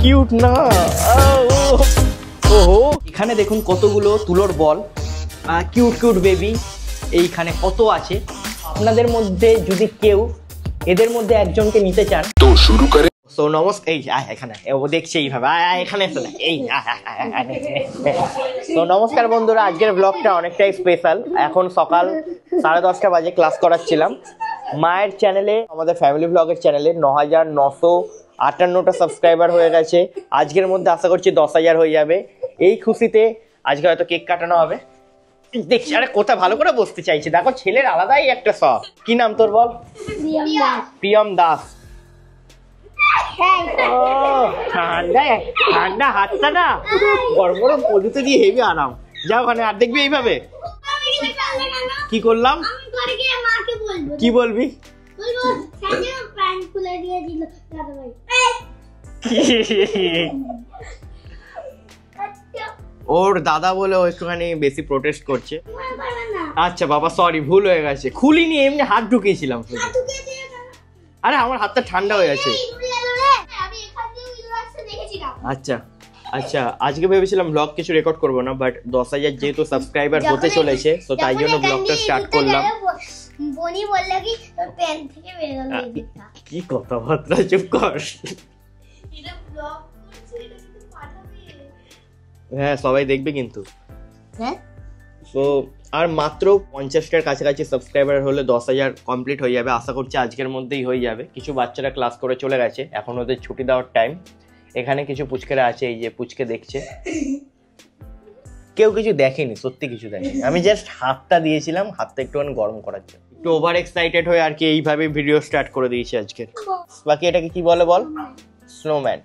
Cute না? ওহো, এখানে দেখুন কতগুলো তুলোর বল, কিউট কিউট বেবি এইখানে কত আছে। আপনাদের মধ্যে যদি কেউ এদের মধ্যে একজনকে নিতে চান তো শুরু করে। সো নমস্কার, এই এখানে ও দেখছে এইভাবে, এখানে এসে না, এই তো নমস্কার বন্ধুরা, আজকের ব্লগটা অনেকটাই স্পেশাল। এখন সকাল 10:30 বাজে, ক্লাস করাচ্ছিলাম মায়ের চ্যানেলে, আমাদের ফ্যামিলি ব্লগের চ্যানেলে 9,958টা সাবস্ক্রাইবার হয়ে গেছে। আজকের মধ্যে আশা করছি 10,000 হয়ে যাবে। এই খুশিতে আজকে হয়তো কেক কাটানো হবে। দেখছি, আরে কোথা ভালো করে বসতে চাইছে, দেখো ছেলের আলাদাই একটা শখ। কি নাম তোর বল? প্রিয়ম দাস। ঠান্ডা ঠান্ডা হাতটা না গরম গরম পদ্ধতি দিয়ে হেবি আরাম। যাও ওখানে, আর দেখবি এইভাবে কি করলাম। কি বলবি? ওর দাদা বলে ও একটুখানি বেশি প্রোটেস্ট করছে। আচ্ছা বাবা সরি, ভুল হয়ে গেছে, খুলিনি, এমনি হাত ঢুকিয়েছিলাম। আরে আমার হাতটা ঠান্ডা হয়ে আছে। আচ্ছা আচ্ছা, আজকে ভেবেছিলাম ব্লগ কিছু রেকর্ড করবো না, বাট 10,000 যেহেতু সাবস্ক্রাইবার হতে চলেছে, তো তাই জন্য ব্লগটা স্টার্ট করলাম। বনি বলল কি তোর প্যান থেকে বের হলো এটা। কি কথাবার্তা, চুপ কর। এটা ব্লগ করছে, এটা শুধু পাঠাবে। হ্যাঁ সবাই দেখবে কিন্তু। হ্যাঁ, সো আর মাত্র 50টার কাছাকাছি সাবস্ক্রাইবার হলে 10,000 কমপ্লিট হয়ে যাবে। আশা করছি আজকের মধ্যেই হয়ে যাবে। কিছু বাচ্চারা ক্লাস করে চলে গেছে, এখন ওদের ছুটি দেওয়ার টাইম। এখানে কিছু পুচকেরা আছে, এই যে পুচকে দেখছে। কেউ কিছু দেখেনি, সত্যি কিছু দেখেনি, আমি জাস্ট হাতটা দিয়েছিলাম, হাতটা একটুখানি গরম করার জন্য। একটু ওভার এক্সাইটেড হয়ে আর কি এইভাবে ভিডিও স্টার্ট করে দিয়েছি আজকে। বাকি এটাকে কি বলে বল? স্নোম্যান।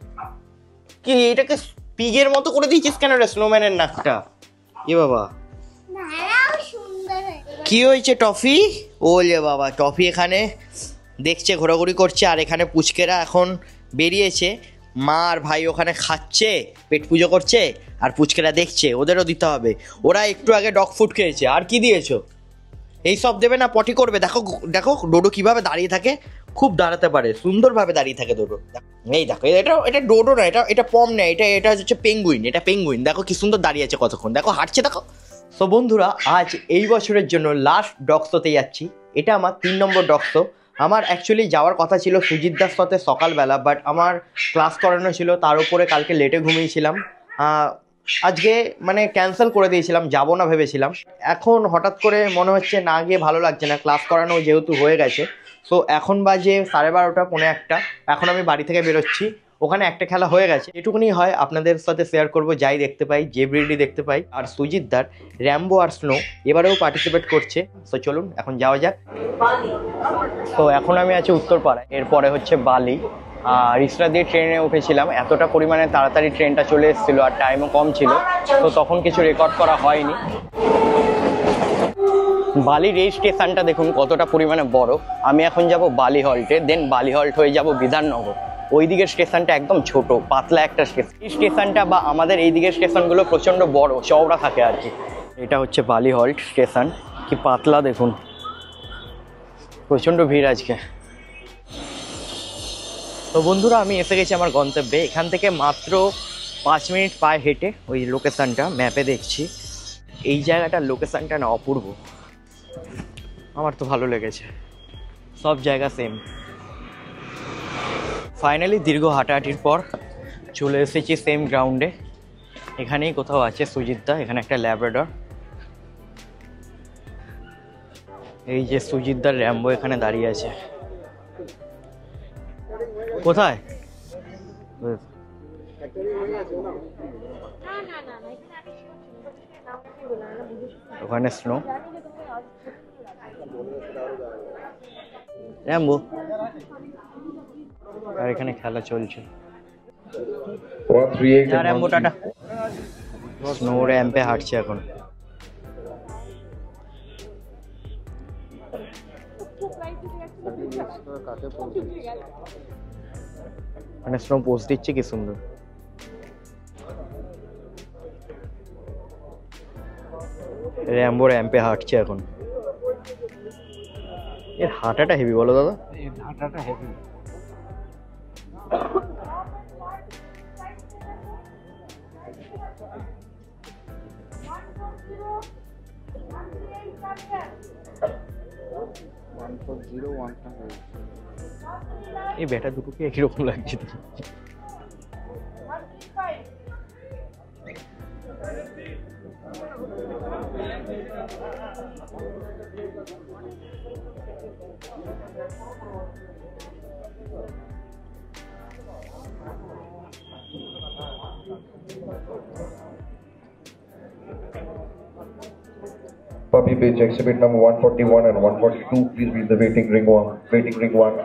কি এটাকে পিগের মতো করে দিয়েছিস কেন রে স্নোম্যানের নাকটা? এ বাবা কি হয়েছে? টফি? ওলে বাবা, টফি এখানে দেখছে, ঘোরাঘুরি করছে। আর এখানে পুচকেরা এখন বেরিয়েছে, মা আর ভাই ওখানে খাচ্ছে, পেট পুজো করছে, আর পুচকেরা দেখছে, ওদেরও দিতে হবে। ওরা একটু আগে ডগ ফুড খেয়েছে। আর কি দিয়েছো? এই সব দেবে না, পটি করবে। দেখো দেখো ডোডো কিভাবে দাঁড়িয়ে থাকে, খুব দাঁড়াতে পারে, সুন্দরভাবে দাঁড়িয়ে থাকে ডোডো। এই দেখো, এটা ডোডো না, এটা পম না, এটা হচ্ছে পেঙ্গুইন। এটা পেঙ্গুইন, দেখো কি সুন্দর দাঁড়িয়ে আছে, কতক্ষণ দেখো হাঁটছে, দেখো। সো বন্ধুরা, আজ এই বছরের জন্য লাস্ট ডগ শোতে যাচ্ছি। এটা আমার 3 নম্বর ডগ শো। আমার অ্যাকচুয়ালি যাওয়ার কথা ছিল সুজিত দার সাথে সকালবেলা, বাট আমার ক্লাস করানো ছিল, তার উপরে কালকে লেটে ঘুমিয়েছিলাম। আজকে মানে ক্যান্সেল করে দিয়েছিলাম, যাবো না ভেবেছিলাম। এখন হঠাৎ করে মনে হচ্ছে না গিয়ে ভালো লাগছে না, ক্লাস করানো যেহেতু হয়ে গেছে। সো এখন বাজে 12:30 পৌনে 1টা। এখন আমি বাড়ি থেকে বেরোচ্ছি। ওখানে একটা খেলা হয়ে গেছে, এটুকুনি হয় আপনাদের সাথে শেয়ার করব। যাই দেখতে পাই, যে ব্রিডই দেখতে পাই। আর সুজিত দার র্যাম্বো আর স্নো এবারেও পার্টিসিপেট করছে। সো চলুন এখন যাওয়া যাক। তো এখন আমি আছি উত্তরপাড়ায়, এরপরে হচ্ছে বালি। আর রিসরা দিয়ে ট্রেনে উঠেছিলাম, এতটা পরিমাণে তাড়াতাড়ি ট্রেনটা চলে এসেছিলো, আর টাইমও কম ছিল, তো তখন কিছু রেকর্ড করা হয়নি। বালির এই স্টেশনটা দেখুন কতটা পরিমাণে বড়। আমি এখন যাব বালি হল্টে, দেন বালি হল্ট হয়ে যাব বিধাননগর। ওই দিকের স্টেশনটা একদম ছোট পাতলা একটা স্টেশন। এই স্টেশনটা বা আমাদের এই দিকের স্টেশনগুলো প্রচণ্ড বড় চওড়া থাকে আর কি। এটা হচ্ছে বালি হল্ট স্টেশন, কি পাতলা দেখুন, প্রচণ্ড ভিড় আজকে। তো বন্ধুরা, আমি এসে গেছি আমার গন্তব্যে। এখান থেকে মাত্র 5 মিনিট পায়ে হেঁটে ওই লোকেশানটা ম্যাপে দেখছি। এই জায়গাটার লোকেশানটা না অপূর্ব, আমার তো ভালো লেগেছে, সব জায়গা সেম। ফাইনালি দীর্ঘ হাঁটাহাঁটির পর চলে এসেছি সেম গ্রাউন্ডে। এখানেই কোথাও আছে সুজিতদা, এখানে একটা ল্যাব্রাডর। এই যে সুজিতদার র্যাম্বো এখানে দাঁড়িয়ে আছে। কোথায়? ওখানে স্নো র্যাম্বো, আর এখানে খেলা চলছে। Rambo tata. স্নো র্যাম্পে হাঁটছে এখন। মানে স্নো পোস্ট দিচ্ছে, কি সুন্দর। র্যাম্বো র্যাম্পে হাঁটছে এখন। এর হাঁটাটা হেভি বলো দাদা? হাঁটাটা হেভি। এই ব্যাটা দুটোকে একই রকম লাগছে তো। Puppy Page exhibit number 141 and 142, please be in the waiting ring one. Waiting ring one.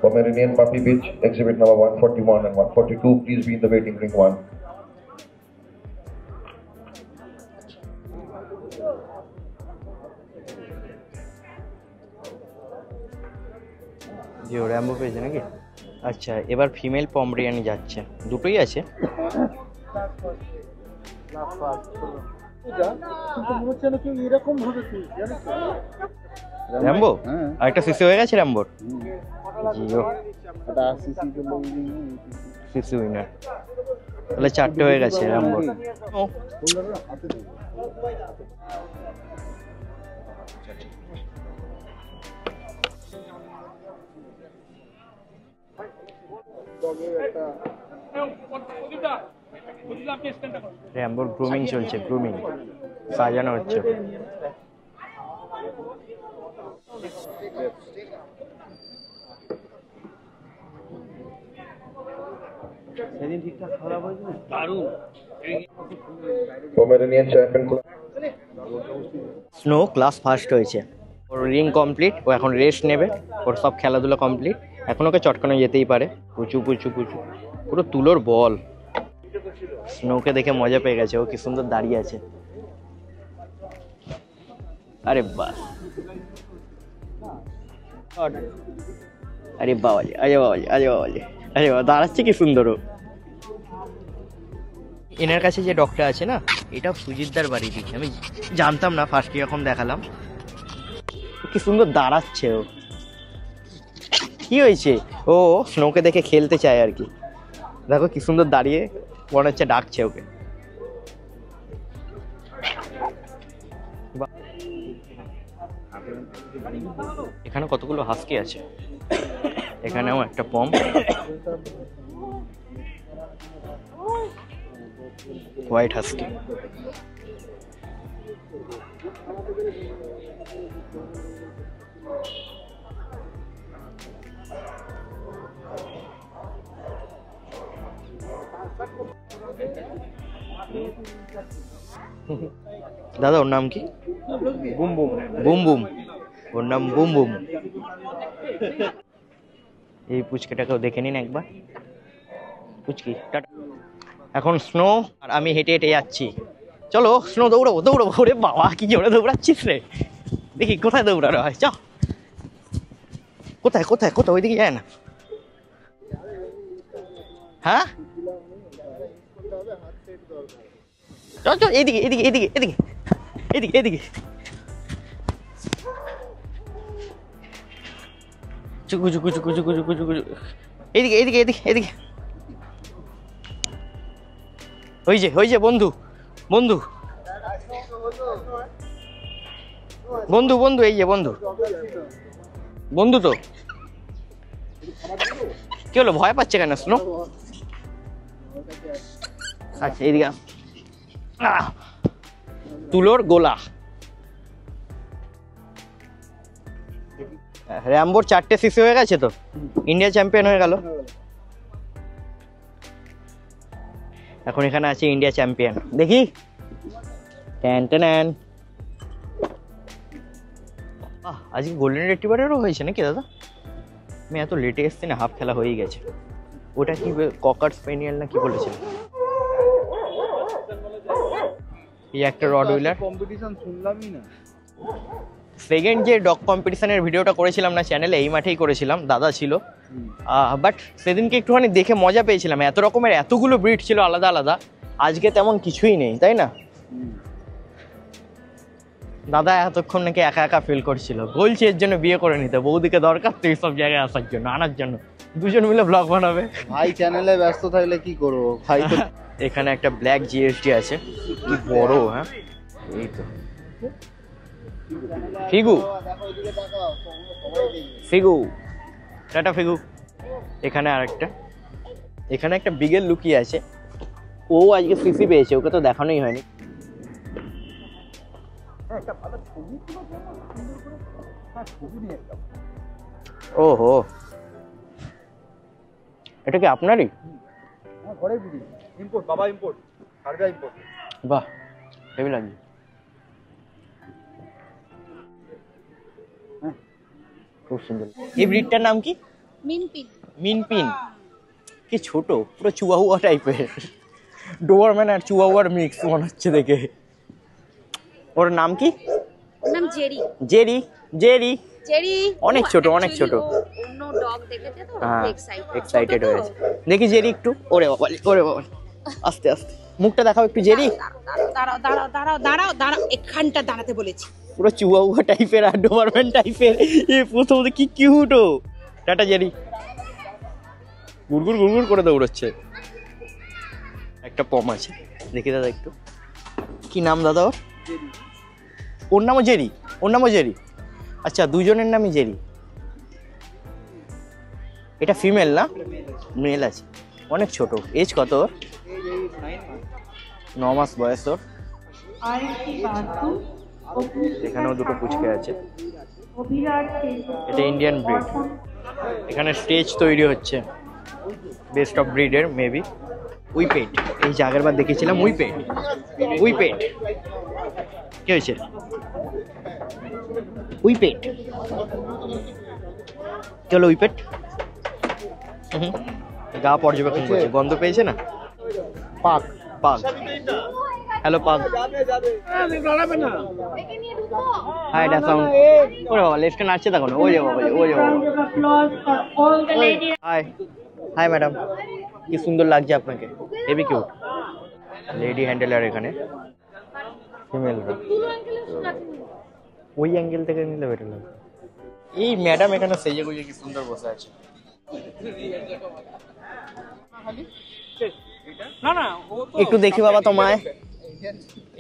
Pomeranian Puppy Page exhibit number 141 and 142, please be in the waiting ring one. যে র্যাম্বো পেয়েছে নাকি? আচ্ছা, এবার ফিমেল পমরিয়ানি যাচ্ছে, দুটোই আছে। র্যাম্বো আর একটা CC হয়ে গেছে র্যাম্বোর। জিও সিসি উইনার, তাহলে 4টে হয়ে গেছে র্যাম্বোর। র্যাম্বোর গ্রুমিং চলছে, গ্রুমিং সাজানো হচ্ছে। Pomeranian champion club. Snow class first হয়েছে, ওর রিং কমপ্লিট, ও এখন রেস্ট নেবে, ওর সব খেলাধুলো কমপ্লিট, এখন ওকে চটকানো যেতেই পারে। পুচু পুচু পুচু, পুরো তুলোর বল। স্নোকে দেখে মজা পেয়ে গেছে, ও কি সুন্দর দাঁড়িয়ে আছে। আরে বাহ, আরে বাবাজি, আরে বাবাজি, আরে বাবাজি, আরে বাবা, দাঁড়াচ্ছে কি সুন্দর। ও এনার কাছে যে ডগটা আছে না, এটা সুজিতদার বাড়ি দিচ্ছে, আমি জানতাম না, ফার্স্টে যখন দেখালাম। কি সুন্দর দাঁড়াচ্ছে ও। কি হয়েছে? ও স্নোকে দেখে খেলতে চায় আর কি। দেখো কি সুন্দর দাঁড়িয়ে, মনে হচ্ছে ডাকছে ওকে। এখানে কতগুলো হাস্কি আছে, এখানেও একটা পম, হোয়াইট হাস্কি। দাদা ওর নাম কি? Boom boom. বুম বুম, ওর নাম বুম বুম। এই পুচকেটাকেও দেখে নিন একবার। পুচকি টাটা। এখন স্নো আর আমি হেঁটে হেঁটে যাচ্ছি। চলো স্নো দৌড়াবো, দৌড়াবো। ওরে বাবা, কি জোরে দৌড়াচ্ছিস রে। দেখি কোথায় দৌড়ানো হয়। চ, কোথায় কোথায় কোথায়, ওইদিকে যায় না। হ্যাঁ চল চল, এদিকে এদিকে এদিকে এদিকে এদিকে এদিকে। চুকু চুকু চুকু চুকু চুকু চুকু, এদিকে এদিকে এদিকে এদিকে। ওই যে বন্ধু বন্ধু বন্ধু বন্ধু, এই যে বন্ধু, বন্ধু তো। কি হলো, ভয় পাচ্ছে কেন স্নো? আচ্ছা এদিকে তুলোর গোলা। র্যাম্বোর 4টে সিসি হয়ে গেছে তো, ইন্ডিয়া চ্যাম্পিয়ন হয়ে গেল। এখন এখানে আছে ইন্ডিয়া চ্যাম্পিয়ন, দেখি। আজকে গোল্ডেন রিট্রিভারেরও হয়েছে নাকি দাদা? আমি এত লেটে এসছি না, হাফ খেলা হয়েই গেছে। ওটা কি ককার স্পেনিয়াল না কি বলেছিল? এই একটা রড হুইলার কম্পিটিশন শুনলামই না। সেকেন্ড যে ডগ কম্পিটিশনের ভিডিওটা করেছিলাম না চ্যানেলে, এই মাঠেই করেছিলাম, দাদা ছিল। বাট সেদিনকে একটুখানি দেখে মজা পেয়েছিলাম, এত রকমের এতগুলো ব্রিড ছিল আলাদা আলাদা। আজকে তেমন কিছুই নেই, তাই না? দাদা এতক্ষণ নাকি একা একা ফিল করছিল, বলছে এর জন্য বিয়ে করে নিতে, বৌদিকে দরকার তো এইসব জায়গায় আসার জন্য, আনার জন্য। দুজন মিলে ব্লগ বানাবে। ভাই চ্যানেলে ব্যস্ত থাকলে কি করবো ভাই? তো এখানে একটা ব্ল্যাক জিএসটি আছে, কি বড়। হ্যাঁ এই তো ফিগু, ফিগু, টাটা ফিগু। এখানে আরেকটা, এখানে একটা বিগেল লুকিয়ে আছে, ও আজকে সিসি পেয়েছে, ওকে তো দেখানোই হয়নি। ওহো, এটা কি আপনারই? বাহ, হেভি লাগছে। খুব সুন্দর। এই ব্রিডটার নাম কি? মিনপিন। মিনপিন। কি ছোট, পুরো চুয়াহুয়া টাইপের, ডোবারম্যান আর চুয়াহুয়ার মিক্স মনে হচ্ছে দেখে। ওর নাম কি? ওর নাম জেরি। Jerry, Jerry. জেরি অনেক ছোট, অনেক ছোট। অন্য ডগ দেখেছে তো, হ্যাঁ, এক্সাইটেড এক্সাইটেড হয়েছে। দেখি জেরি একটু। ওরে বাবা, ওরে বাবা, আস্তে আস্তে মুখটা দেখাও একটু জেরি। দাঁড়াও দাঁড়াও দাঁড়াও দাঁড়াও দাঁড়াও, এখানটা দাঁড়াতে বলেছি। পুরো চুয়াহুয়া টাইপের আর ডোবারম্যান টাইপের, এই প্রথমত কি কিউট। ও টাটা জেরি, গুড়গুড় গুড়গুড় করে দৌড়চ্ছে। একটা পম আছে, দেখি দাদা একটু, কি নাম দাদা ওর? ওর নামও জেরি, ওর নামও জেরি। আচ্ছা, দুজনের নামই জেরি। এটা ফিমেল না মেল আছে? অনেক ছোট। এজ কত ওর? 9 মাস বয়স ওর। এখানেও দুটো পুচকে আছে। এটা ইন্ডিয়ান ব্রিড। এখানে স্টেজ তৈরি হচ্ছে বেস্ট অফ ব্রিডের, মেবি। উইপেট, এই যে আগের বার দেখেছিলাম উইপেট। উইপেট কি হয়েছে? উইপেট কি হলো? উইপেট গা পর্যবেক্ষণ করছে, গন্ধ পেয়েছে না? পাক, পাক। হ্যালো পাক। হাই, এটা সাউন্ড। ওরে বাবা, লেফটে নাচছে তখন। ওই যে বাবা, ওই যে বাবা। হাই, হাই ম্যাডাম, কি সুন্দর লাগছে আপনাকে, হেভি কিউট। লেডি হ্যান্ডেলার এখানে, ফিমেলরা। ওই অ্যাঙ্গেল থেকে নিলে বেটার লাগবে। এই ম্যাডাম এখানে সেজে গুজে কি সুন্দর বসে আছে। একটু দেখি বাবা তোমায়।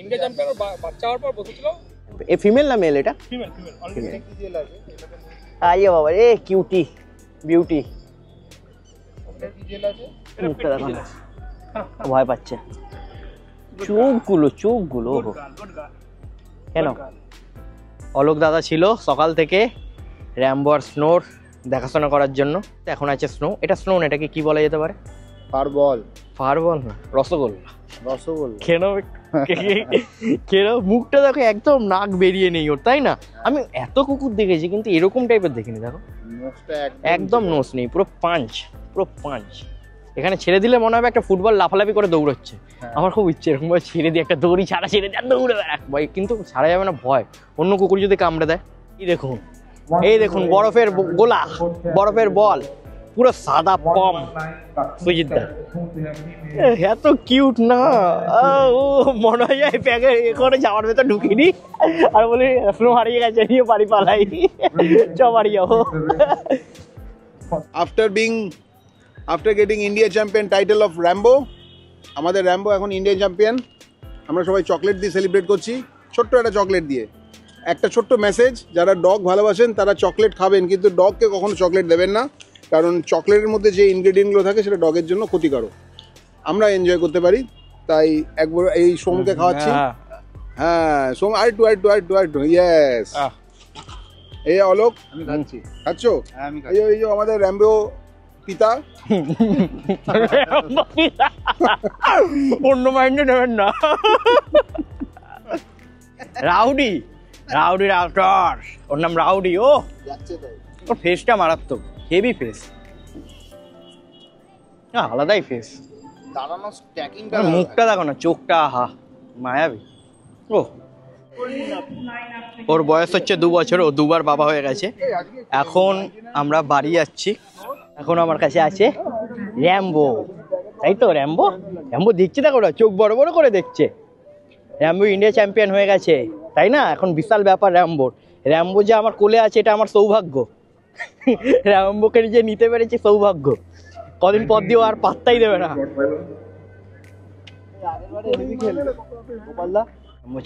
ইন্ডিয়া চ্যাম্পিয়ন বাচ্চা হওয়ার পর বসেছিল। এ ফিমেল না মেল? এটা ফিমেল, ফিমেল অলরেডি ডিজেল আছে। আইয়ে বাবা রে, কিউটি, বিউটি। ওটা ডিজেল আছে। মুখটা দেখো না, ভয় পাচ্ছে। চোখগুলো, চোখগুলো। কেন? অলোক দাদা ছিল সকাল থেকে র্যাম্বো আর স্নোর দেখাশোনা করার জন্য। এখন আছে স্নো। এটা স্নো না, এটাকে কি বলা যেতে পারে? ফারবল। ফারবল না, রসগোল্লা। রসগোল্লা। কেন কেন? মুখটা দেখো, একদম নাক বেরিয়ে নেই ওর, তাই না? আমি এত কুকুর দেখেছি কিন্তু এরকম টাইপের দেখিনি। দেখো, একদম নোস নেই, পুরো পাঞ্চ, পুরো পাঞ্চ। এখানে ছেড়ে দিলে মনে হবে একটা ফুটবল লাফালাফি করে দৌড়চ্ছে। আমার খুব ইচ্ছে এরকম ভাবে ছেড়ে দিয়ে একটা দড়ি ছাড়া ছেড়ে দিয়ে দৌড়ে বেড়াক ভাই, কিন্তু ছাড়া যাবে না, ভয় অন্য কুকুর যদি কামড়ে দেয়। এই দেখুন, এই দেখুন বরফের গোলা, বরফের বল, পুরো সাদা পম। সুজিত দা এত কিউট না, ও মনে হয় যায় প্যাকে করে যাওয়ার ভেতর ঢুকিনি আর বলি স্নো হারিয়ে গেছে, নিয়ে বাড়ি পালাই, চ বাড়ি যাবো। After getting India champion title of Rambo, আমাদের র্যাম্বো এখন ইন্ডিয়ান চ্যাম্পিয়ন। আমরা সবাই চকলেট দিয়ে সেলিব্রেট করছি, ছোট্ট একটা চকলেট দিয়ে। একটা ছোট্ট মেসেজ, যারা ডগ ভালোবাসেন তারা চকলেট খাবেন, কিন্তু ডগকে কখনো চকলেট দেবেন না, কারণ চকলেটের মধ্যে যে ইনগ্রেডিয়েন্টগুলো থাকে সেটা ডগের জন্য ক্ষতিকারক। আমরা এনজয় করতে পারি, তাই একবার এই সোমকে খাওয়াচ্ছি। হ্যাঁ সোম, আর টু ইয়েস। এই অলোক, আমি খাচ্ছি। খাচ্ছ? হ্যাঁ আমি এই যে আমাদের র্যাম্বো পিতা। অন্য মাইন্ডে নেবেন না। রাউডি, রাউডি রাউটার, ওর নাম রাউডি। ও ওর ফেসটা মারাত্মক, হেভি ফেস, আলাদাই ফেস। দাঁড়ানো স্ট্যাকিংটা, মুখটা দেখো না, চোখটা আহা মায়াবী। ও ওর বয়স হচ্ছে 2 বছর, ও 2 বার বাবা হয়ে গেছে। এখন আমরা বাড়ি যাচ্ছি। এখন আমার কাছে আছে র্যাম্বো, তাই তো? র্যাম্বো, র্যাম্বো দেখছে, দেখো না চোখ বড় বড় করে দেখছে। র্যাম্বো ইন্ডিয়া চ্যাম্পিয়ন হয়ে গেছে, তাই না? এখন বিশাল ব্যাপার র্যাম্বোর। র্যাম্বো যে আমার কোলে আছে এটা আমার সৌভাগ্য। র্যাম্বোকে যে নিতে পেরেছি সৌভাগ্য। কদিন পর দিয়েও আর পাত্তাই দেবে না।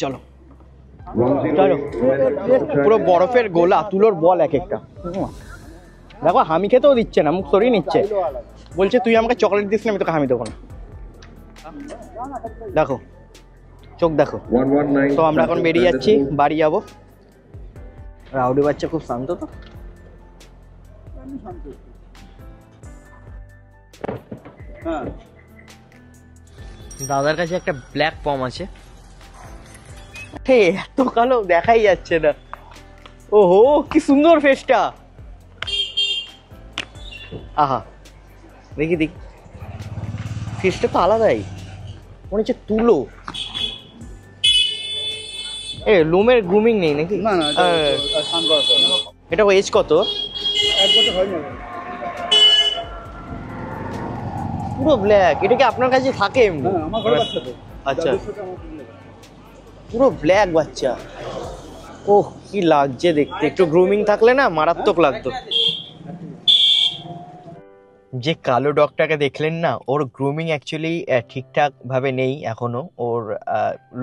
চলো চলো, পুরো বরফের গোলা, তুলোর বল এক একটা। দেখো হামি খেতেও দিচ্ছে না, মুখ সরিয়ে নিচ্ছে, বলছে তুই আমাকে চকলেট দিস না, আমি তোকে হামি দেবো না। দেখো চোখ দেখো। তো আমরা এখন বেরিয়ে যাচ্ছি, বাড়ি যাবো। রাউডি বাচ্চা খুব শান্ত তো। দাদার কাছে একটা ব্ল্যাক পম আছে, এত কালো দেখাই যাচ্ছে না। ওহো কি সুন্দর ফেসটা, আহা দেখি দেখি, ফেসটা তো আলাদাই, মনে হচ্ছে তুলো। এ লোমের গ্রুমিং নেই নাকি? না না, এটা এজ কত? 1 বছর হয় না। পুরো ব্ল্যাক। এটা কি আপনার কাছে থাকে এমনি? হ্যাঁ, আমার ঘরে বাচ্চা তো। আচ্ছা, পুরো ব্ল্যাক বাচ্চা। ওহ কি লাগছে দেখতে, একটু গ্রুমিং থাকলে না মারাত্মক লাগতো। যে কালো ডগটাকে দেখলেন না, ওর গ্রুমিং অ্যাকচুয়ালি ঠিকঠাক ভাবে নেই এখনো, ওর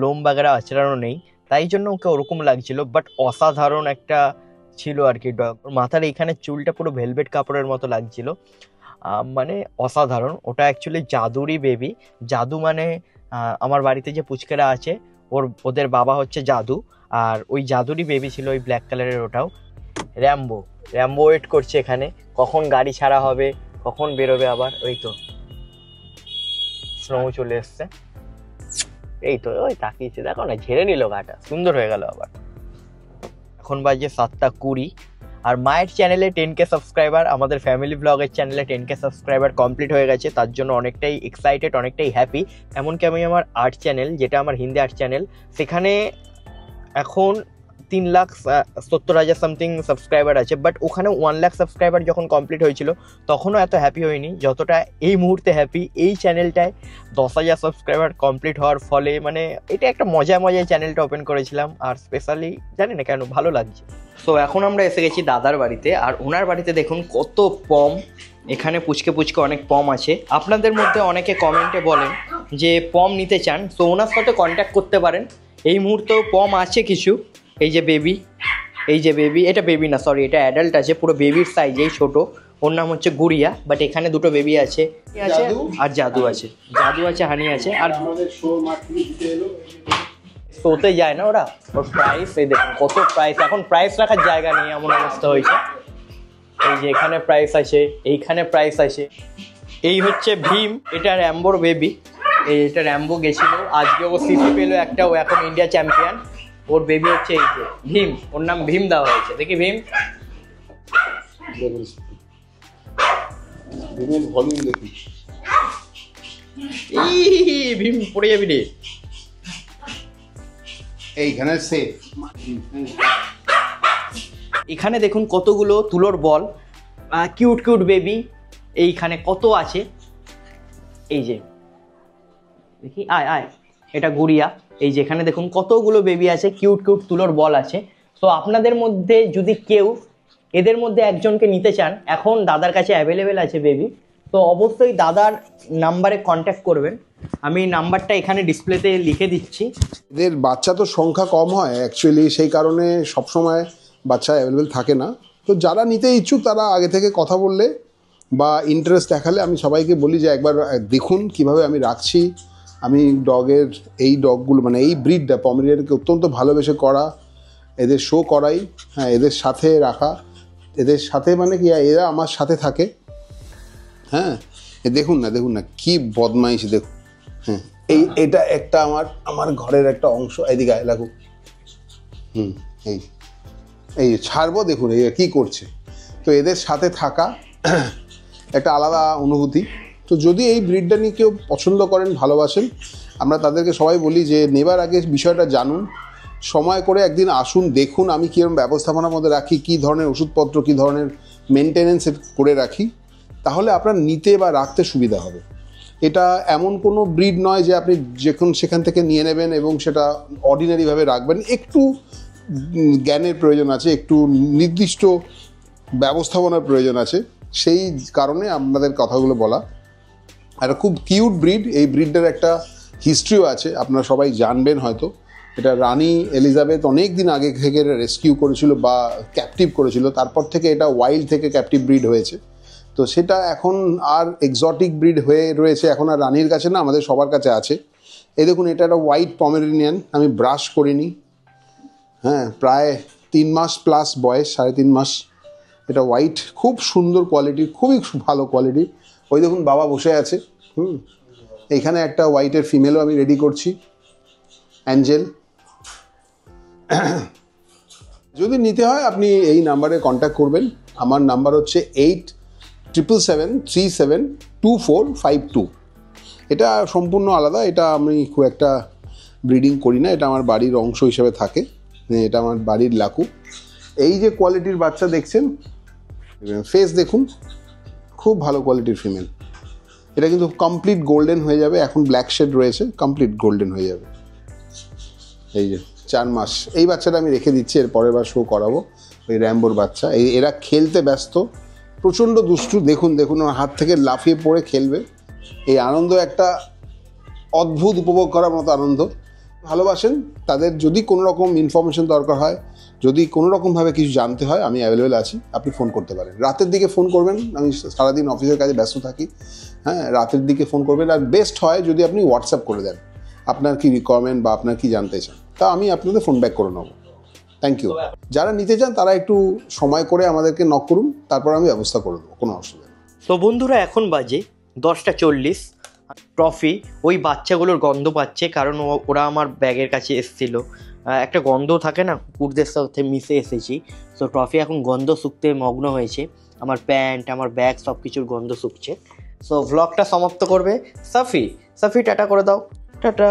লোম বাগেরা আচড়ানো নেই, তাই জন্য ওকে ওরকম লাগছিল। বাট অসাধারণ একটা ছিল আর কি ডগ। ওর মাথার এইখানে চুলটা পুরো ভেলভেট কাপড়ের মতো লাগছিল, মানে অসাধারণ। ওটা অ্যাকচুয়ালি জাদুরই বেবি। জাদু মানে আমার বাড়িতে যে পুচকেরা আছে ওদের বাবা হচ্ছে জাদু, আর ওই জাদুরই বেবি ছিল ওই ব্ল্যাক কালারের। ওটাও র্যাম্বো। র্যাম্বো ওয়েট করছে এখানে, কখন গাড়ি ছাড়া হবে, কখন বেরোবে আবার। ওই তো স্নো চলে এসছে, এই তো ওই তাকিয়েছে, দেখো না ঝেড়ে নিল গাটা, সুন্দর হয়ে গেল আবার। এখন বাজে 7:20, আর মায়ের চ্যানেলে 10K সাবস্ক্রাইবার, আমাদের ফ্যামিলি ব্লগের চ্যানেলে 10K সাবস্ক্রাইবার কমপ্লিট হয়ে গেছে। তার জন্য অনেকটাই এক্সাইটেড, অনেকটাই হ্যাপি। এমনকি আমি আমার আর্ট চ্যানেল, যেটা আমার হিন্দি আর্ট চ্যানেল, সেখানে এখন 3,70,000 সামথিং সাবস্ক্রাইবার আছে। বাট ওখানে 1 লাখ সাবস্ক্রাইবার যখন কমপ্লিট হয়েছিল তখনও এত হ্যাপি হয়নি যতটা এই মুহূর্তে হ্যাপি এই চ্যানেলটায় 10,000 সাবস্ক্রাইবার কমপ্লিট হওয়ার ফলে। মানে এটা একটা মজায় চ্যানেলটা ওপেন করেছিলাম, আর স্পেশালি জানি না কেন ভালো লাগছে। তো এখন আমরা এসে গেছি দাদার বাড়িতে, আর ওনার বাড়িতে দেখুন কত পম। এখানে পুচকে অনেক পম আছে। আপনাদের মধ্যে অনেকে কমেন্টে বলেন যে পম নিতে চান, তো ওনার সাথে কন্ট্যাক্ট করতে পারেন। এই মুহূর্তেও পম আছে কিছু। এই যে বেবি, এটা বেবি না, সরি, এটা অ্যাডাল্ট আছে, পুরো বেবির সাইজেই ছোট। ওর নাম হচ্ছে গুড়িয়া। বাট এখানে দুটো বেবি আছে, আর জাদু আছে, হানি আছে। আর শোতে যায় না ওরা, ওর প্রাইস এই দেখুন কত প্রাইস। এখন প্রাইস রাখার জায়গা নেই, এমন অবস্থা হয়েছে। এই যে এখানে প্রাইস আছে, এইখানে প্রাইস আছে। এই হচ্ছে ভীম, এটা র্যাম্বোর বেবি। এটা র্যাম্বো গেছিল, আজকে ও সিসি পেলো একটা, ও এখন ইন্ডিয়া চ্যাম্পিয়ন। ওর বেবি হচ্ছে এই যে ভীম, ওর নাম ভীম দেওয়া হয়েছে। দেখি ভীম, ভীম পড়ে যাবি রে। এইখানে সেফ। এখানে দেখুন কতগুলো তুলোর বল, কিউট বেবি এইখানে কত আছে। এই যে দেখি, আয় এটা গুড়িয়া। এই যে এখানে দেখুন কতগুলো বেবি আছে, কিউট তুলোর বল আছে। তো আপনাদের মধ্যে যদি কেউ এদের মধ্যে একজনকে নিতে চান, এখন দাদার কাছে অ্যাভেলেবেল আছে বেবি, তো অবশ্যই দাদার নাম্বারে কন্ট্যাক্ট করবেন। আমি নাম্বারটা এখানে ডিসপ্লেতে লিখে দিচ্ছি। এদের বাচ্চা তো সংখ্যা কম হয় অ্যাকচুয়ালি, সেই কারণে সবসময় বাচ্চা অ্যাভেলেবেল থাকে না। তো যারা নিতে ইচ্ছুক তারা আগে থেকে কথা বললে বা ইন্টারেস্ট দেখালে আমি সবাইকে বলি যে একবার দেখুন কিভাবে আমি রাখছি। আমি ডগের এই ডগগুলো মানে এই ব্রিডটা পমেরিয়ানকে অত্যন্ত ভালোবেসে করা, এদের শো করাই, হ্যাঁ এদের সাথে রাখা, এদের সাথে মানে কি এরা আমার সাথে থাকে। হ্যাঁ দেখুন না কি বদমাইশ দেখুন। হ্যাঁ এটা একটা আমার ঘরের একটা অংশ। এদিকে লাগুক। এই ছাড়বো, দেখুন এই কী করছে। তো এদের সাথে থাকা একটা আলাদা অনুভূতি। তো যদি এই ব্রিডটা নিয়ে কেউ পছন্দ করেন, ভালোবাসেন, আমরা তাদেরকে সবাই বলি যে নেবার আগে বিষয়টা জানুন, সময় করে একদিন আসুন, দেখুন আমি কীরকম ব্যবস্থাপনার মধ্যে রাখি, কী ধরনের ওষুধপত্র, কী ধরনের মেনটেনেন্স করে রাখি, তাহলে আপনার নিতে বা রাখতে সুবিধা হবে। এটা এমন কোনো ব্রিড নয় যে আপনি সেখান থেকে নিয়ে নেবেন এবং সেটা অর্ডিনারিভাবে রাখবেন। একটু জ্ঞানের প্রয়োজন আছে, একটু নির্দিষ্ট ব্যবস্থাপনার প্রয়োজন আছে, সেই কারণে আপনাদের কথাগুলো বলা। আর খুব কিউট ব্রিড। এই ব্রিডটার একটা হিস্ট্রিও আছে, আপনারা সবাই জানবেন হয়তো। এটা রানী এলিজাবেথ অনেক দিন আগে থেকে রেস্কিউ করেছিল বা ক্যাপটিভ করেছিল, তারপর থেকে এটা ওয়াইল্ড থেকে ক্যাপটিভ ব্রিড হয়েছে। তো সেটা এখন আর এক্সোটিক ব্রিড হয়ে রয়েছে, এখন আর রানীর কাছে না, আমাদের সবার কাছে আছে। এই দেখুন, এটা একটা হোয়াইট পমেরেনিয়ান, আমি ব্রাশ করিনি, হ্যাঁ, প্রায় 3 মাস প্লাস বয়স, 3.5 মাস। এটা হোয়াইট, খুব সুন্দর কোয়ালিটি, খুবই ভালো কোয়ালিটি। ওই দেখুন বাবা বসে আছে। এইখানে একটা হোয়াইটের ফিমেলও আমি রেডি করছি, অ্যাঞ্জেল। যদি নিতে হয় আপনি এই নাম্বারে কন্ট্যাক্ট করবেন। আমার নাম্বার হচ্ছে 8777372452। এটা সম্পূর্ণ আলাদা, এটা আমি খুব একটা ব্রিডিং করি না, এটা আমার বাড়ির অংশ হিসেবে থাকে, এটা আমার বাড়ির লাকু। এই যে কোয়ালিটির বাচ্চা দেখছেন, ফেস দেখুন, খুব ভালো কোয়ালিটির ফিমেল। এটা কিন্তু কমপ্লিট গোল্ডেন হয়ে যাবে, এখন ব্ল্যাক শেড রয়েছে, কমপ্লিট গোল্ডেন হয়ে যাবে। এই যে 4 মাস, এই বাচ্চাটা আমি রেখে দিচ্ছি, এর পরের বার শো করাবো। ওই র্যাম্বোর বাচ্চা, এরা খেলতে ব্যস্ত, প্রচণ্ড দুষ্টু। দেখুন দেখুন, ওর হাত থেকে লাফিয়ে পড়ে খেলবে। এই আনন্দ একটা অদ্ভুত, উপভোগ করার মতো আনন্দ। ভালোবাসেন তাদের, যদি কোনো রকম ইনফরমেশন দরকার হয়, যদি কোনো রকমভাবে কিছু জানতে হয়, আমি অ্যাভেলেবেল আছি, আপনি ফোন করতে পারেন। রাতের দিকে ফোন করবেন, আমি সারাদিন অফিসের কাজে ব্যস্ত থাকি, হ্যাঁ, রাতের দিকে ফোন করবেন। আর বেস্ট হয় যদি আপনি হোয়াটসঅ্যাপ করে দেন আপনার কি রিকোয়ারমেন্ট বা আপনার কি জানতে চান, তা আমি আপনাদের ফোন ব্যাক করে নেবো। Thank you. যারা নিতে চান তারা একটু সময় করে আমাদেরকে নক করুন, তারপর আমি ব্যবস্থা করে দেবো, কোনো অসুবিধা নেই। তো বন্ধুরা, এখন বাজে 10:40। ট্রফি ওই বাচ্চাগুলোর গন্ধ পাচ্ছে, কারণ ওরা আমার ব্যাগের কাছে এসেছিল। একটা গন্ধ থাকে না, কুকুরদের সাথে মিশে এসেছি। তো ট্রফি এখন গন্ধ শুকতে মগ্ন হয়েছে, আমার প্যান্ট, আমার ব্যাগ, সব কিছুর গন্ধ শুকছে। সো ভ্লগটা সমাপ্ত করবে সাফি। সাফি, টাটা করে দাও, টাটা।